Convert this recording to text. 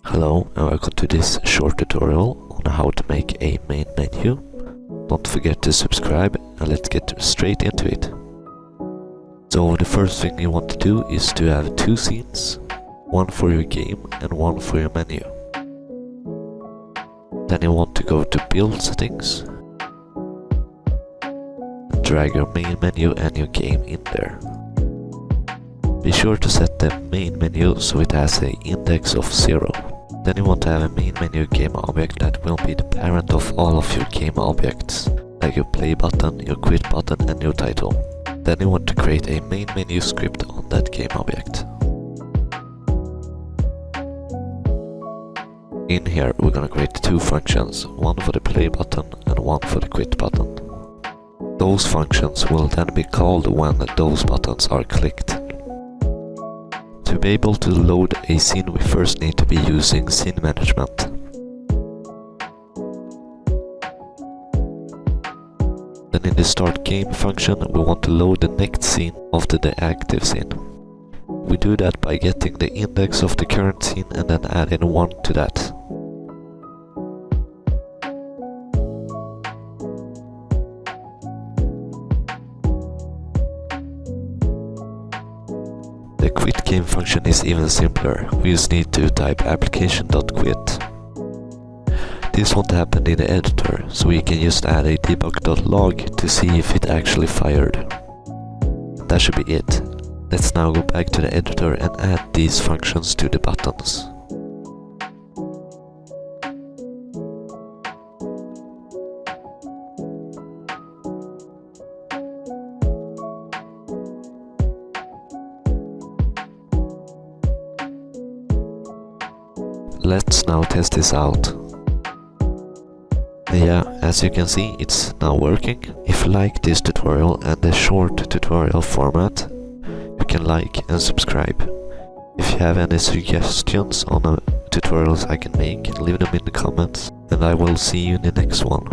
Hello and welcome to this short tutorial on how to make a main menu. Don't forget to subscribe and let's get straight into it. So the first thing you want to do is to have two scenes, one for your game and one for your menu. Then you want to go to build settings and drag your main menu and your game in there. Be sure to set the main menu so it has an index of 0. Then you want to have a main menu game object that will be the parent of all of your game objects, like your play button, your quit button and your title. Then you want to create a main menu script on that game object. In here we're gonna create two functions, one for the play button and one for the quit button. Those functions will then be called when those buttons are clicked. To be able to load a scene, we first need to be using scene management. Then in the start game function, we want to load the next scene after the active scene. We do that by getting the index of the current scene and then adding 1 to that. The quit game function is even simpler. We just need to type application.quit. This won't happen in the editor, so we can just add a debug.log to see if it actually fired. That should be it. Let's now go back to the editor and add these functions to the buttons. Let's now test this out. Yeah, as you can see, it's now working. If you like this tutorial and the short tutorial format, you can like and subscribe. If you have any suggestions on tutorials I can make, leave them in the comments, and I will see you in the next one.